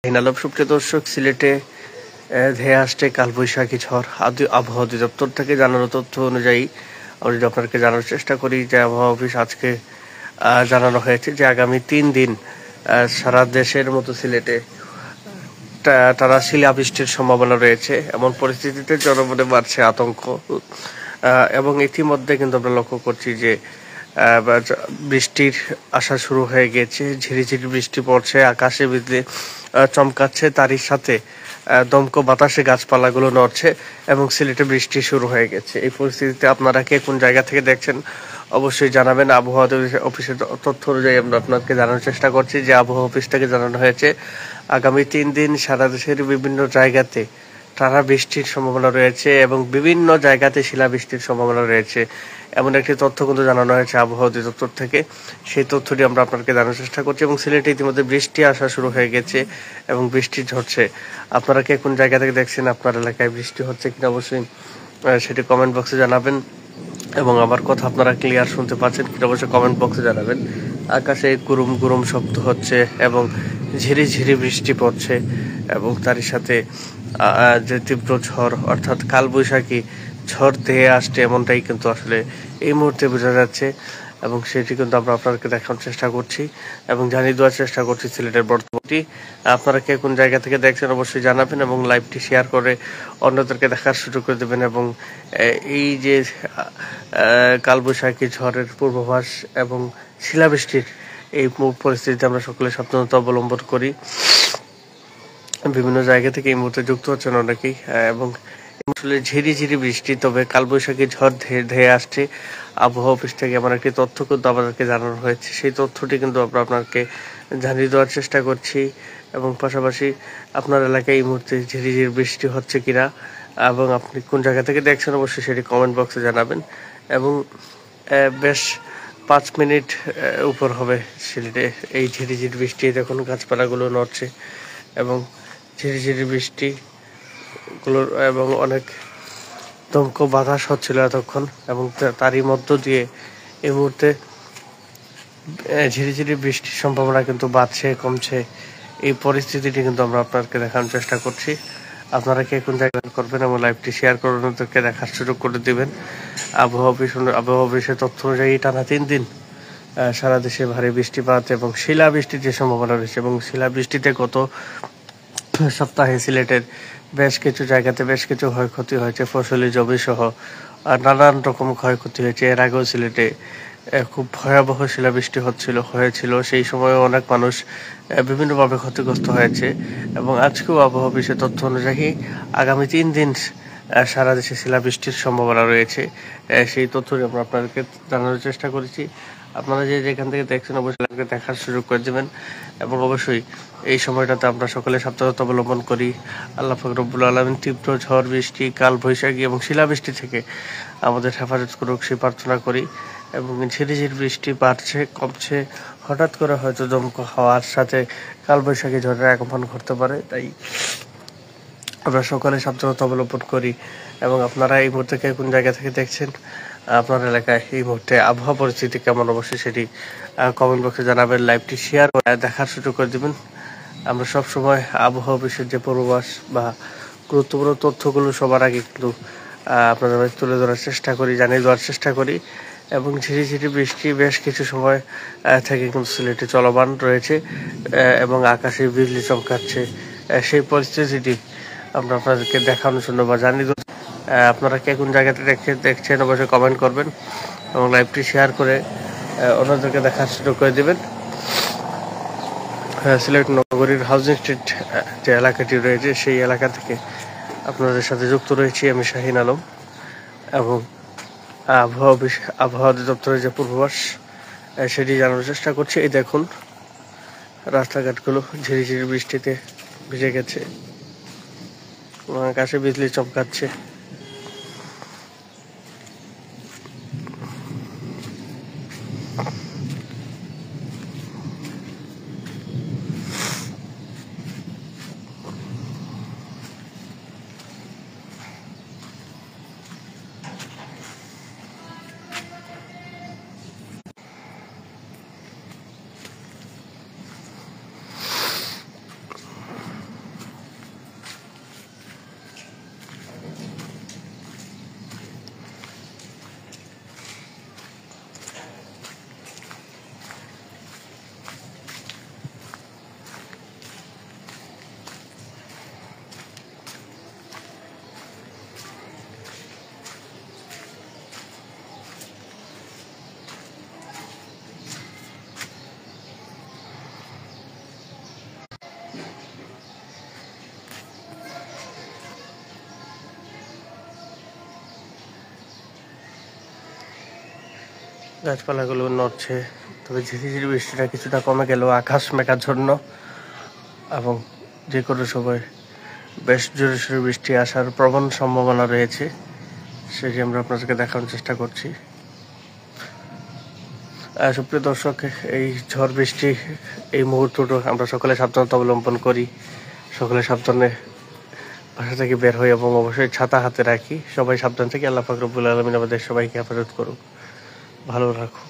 আলম সুপ্রিয় দর্শক, সিলেটে ধেয়ে আসছে কালবৈশাখী ঝড়। আবহাওয়া অধিদপ্তর থেকে জানানো তথ্য অনুযায়ী আমরা যদি আপনাদেরকে জানার চেষ্টা করি যে আবহাওয়া অফিস আজকে জানানো হয়েছে যে আগামী 3 দিন সারা দেশের মতো সিলেটে টানা শিলাবৃষ্টির সম্ভাবনা রয়েছে। এমন পরিস্থিতিতে জনমনে বাড়ছে আতঙ্ক এবং ইতিমধ্যে কিন্তু আমরা লক্ষ্য করছি যে বৃষ্টির আসা শুরু হয়ে গেছে। ঝিরিঝিরি বৃষ্টি পড়ছে, আকাশে বিজলি চমকাচ্ছে, তারই সাথে দমকা বাতাসে গাছপালাগুলো নড়ছে এবং সিলেটে বৃষ্টি শুরু হয়ে গেছে। এই পরিস্থিতিতে আপনারা কে কোন জায়গা থেকে দেখছেন অবশ্যই জানাবেন। আবহাওয়া অফিসের তথ্য অনুযায়ী আমরা আপনাকে জানানোর চেষ্টা করছি যে আবহাওয়া অফিস থেকে জানানো হয়েছে আগামী 3 দিন সারা দেশের বিভিন্ন জায়গাতে টানা বৃষ্টির সম্ভাবনা রয়েছে এবং বিভিন্ন জায়গাতে শিলাবৃষ্টির সম্ভাবনা রয়েছে। এমন একটি তথ্য কিন্তু জানানো হয়েছে আবহাওয়া অধিদপ্তর থেকে। সেই তথ্যটি আমরা আপনাকে জানানোর চেষ্টা করছি এবং সিলেটে ইতিমধ্যে বৃষ্টি আসা শুরু হয়ে গেছে এবং বৃষ্টি ঝরছে। আপনারা কে কোন জায়গা থেকে দেখছেন, আপনার এলাকায় বৃষ্টি হচ্ছে কিনা অবশ্যই সেটি কমেন্ট বক্সে জানাবেন এবং আমার কথা আপনারা ক্লিয়ার শুনতে পাচ্ছেন কিনা অবশ্যই কমেন্ট বক্সে জানাবেন। আকাশে গুরুম গুরুম শব্দ হচ্ছে এবং ঝিরিঝিরি বৃষ্টি পড়ছে এবং তারই সাথে যে তীব্র ঝড় অর্থাৎ কালবৈশাখী ঝড় ধেয়ে আসছে এমনটাই কিন্তু আসলে এই মুহূর্তে বোঝা যাচ্ছে এবং সেটি কিন্তু আমরা আপনাদেরকে দেখানোর চেষ্টা করছি এবং জানিয়ে দেওয়ার চেষ্টা করছি সিলেটের বর্তমানটি। আপনারা কে কোন জায়গা থেকে দেখছেন অবশ্যই জানাবেন এবং লাইভটি শেয়ার করে অন্যদেরকে দেখার সুযোগ করে দেবেন এবং এই যে কালবৈশাখী ঝড়ের পূর্বাভাস এবং শিলাবৃষ্টির এই পরিস্থিতিতে আমরা সকলে সাবধানতা অবলম্বন করি। বিভিন্ন জায়গা থেকে এই মুহূর্তে যুক্ত হচ্ছেন অনেকেই এবং আসলে ঝিরিঝিরি বৃষ্টি, তবে কালবৈশাখী ঝড় ধেয়ে আসছে। আবহাওয়া অফিস থেকে এমন একটি তথ্য কিন্তু আমাদেরকে জানানো হয়েছে, সেই তথ্যটি কিন্তু আমরা আপনাকে জানিয়ে দেওয়ার চেষ্টা করছি এবং পাশাপাশি আপনার এলাকায় এই মুহূর্তে ঝিরিঝিরি বৃষ্টি হচ্ছে কিনা এবং আপনি কোন জায়গা থেকে দেখছেন অবশ্যই সেটি কমেন্ট বক্সে জানাবেন এবং বেশ 5 মিনিট উপর হবে সিলেটে এই ঝিরিঝিরি বৃষ্টি। দেখুন গাছপালাগুলো নড়ছে এবং ঝিরিঝিরি বৃষ্টি গুলোর এবং অনেক দমকা বাতাস হচ্ছিল এতক্ষণ এবং তারই মধ্য দিয়ে এই মুহূর্তে ঝিরিঝিরি বৃষ্টির সম্ভাবনা কিন্তু বাড়ছে কমছে। এই পরিস্থিতিটি কিন্তু আমরা আপনাদেরকে দেখানোর চেষ্টা করছি। আপনারা কে কোন জায়গায় করবেন এবং লাইভটি শেয়ার করে অন্যদেরকে দেখার সুযোগ করে দিবেন। আবহাওয়া অফিসের তথ্য অনুযায়ী টানা 3 দিন সারা দেশে ভারী বৃষ্টিপাত এবং শিলাবৃষ্টির যে সম্ভাবনা রয়েছে এবং শিলাবৃষ্টিতে গত সপ্তাহে সিলেটের বেশ কিছু জায়গাতে বেশ কিছু ক্ষয়ক্ষতি হয়েছে, ফসলি জমি সহ নানান রকম ক্ষয়ক্ষতি হয়েছে। এর আগেও সিলেটে খুব ভয়াবহ শিলাবৃষ্টি হয়েছিল, সেই সময় অনেক মানুষ বিভিন্নভাবে ক্ষতিগ্রস্ত হয়েছে এবং আজকেও আবহাওয়া অফিসের তথ্য অনুযায়ী আগামী 3 দিন সারা দেশে শিলাবৃষ্টির সম্ভাবনা রয়েছে। সেই তথ্যটি আমরা আপনাদেরকে জানানোর চেষ্টা করেছি। আপনারা যেখান থেকে দেখছেন অবশ্যই দেখার সুযোগ করে দেবেন এবং অবশ্যই এই সময়টাতে আমরা সকলে সাবধানতা অবলম্বন করি। আল্লাহ পাক রব্বুল আলামিন তীব্র ঝড় বৃষ্টি, কাল বৈশাখী এবং শিলাবৃষ্টি থেকে আমাদের হেফাজত করুক সেই প্রার্থনা করি এবং ঝিরিঝিরি বৃষ্টি বাড়ছে কমছে, হঠাৎ করে হয়তো দমকা হাওয়ার সাথে কালবৈশাখী ঝড়ের আগমন ঘটতে পারে, তাই আমরা সকালে সাবধানতা অবলম্বন করি এবং আপনারা এই মুহূর্তে কোন জায়গা থেকে দেখছেন, আপনার এলাকায় এই মুহূর্তে আবহাওয়া পরিস্থিতি কেমন অবশ্যই সেটি কমেন্ট বক্সে জানাবেন। লাইভটি শেয়ার করে দেখার সুযোগ করে দেবেন। আমরা সব সময় আবহাওয়া অফিসের যে পূর্বাভাস বা গুরুত্বপূর্ণ তথ্যগুলো সবার আগে কিন্তু আপনাদের মাঝে তুলে ধরার চেষ্টা করি, জানিয়ে দেওয়ার চেষ্টা করি এবং ঝিরিঝিরি বৃষ্টি বেশ কিছু সময় থেকে কিন্তু সিলেটে চলমান রয়েছে এবং আকাশে বিজলি চমকাচ্ছে। সেই পরিস্থিতিটি আমরা আপনাদেরকে দেখানোর জন্য বা জানিয়ে দেব। আপনারা কে কোন জায়গাতে দেখছেন অবশ্যই কমেন্ট করবেন এবং লাইভটি শেয়ার করে অন্যদেরকে দেখার সুযোগ করে দেবেন। সিলেট নগরীর হাউজিং স্ট্রিট যে এলাকাটি রয়েছে সেই এলাকা থেকে আপনাদের সাথে যুক্ত রয়েছি আমি শাহিন আলম এবং আবহাওয়া অধিদপ্তরের যে পূর্বাভাস সেটি জানানোর চেষ্টা করছি। এই দেখুন রাস্তাঘাটগুলো ঝিরিঝিরি বৃষ্টিতে ভিজে গেছে এবং আকাশে বিজলি চমকাচ্ছে। গাছপালাগুলো নড়ছে, তবে ঝিরিঝিরি বৃষ্টিটা কিছুটা কমে গেল আকাশ মেঘাচ্ছন্ন, এবং যে কোনো সময় বেশ জোরে সোরে বৃষ্টি আসার প্রবল সম্ভাবনা রয়েছে, সেটি আমরা আপনাদেরকে দেখানোর চেষ্টা করছি। সুপ্রিয় দর্শক, এই ঝড় বৃষ্টি এই মুহূর্তটা আমরা সকলে সাবধানতা অবলম্বন করি, সকলে সাবধানে বাসা থেকে বের হই এবং অবশ্যই ছাতা হাতে রাখি। সবাই সাবধান থেকে আল্লাহ পাক রব্বুল আলামিন আমাদের সবাইকে হেফাজত করুক, ভালো রাখুক।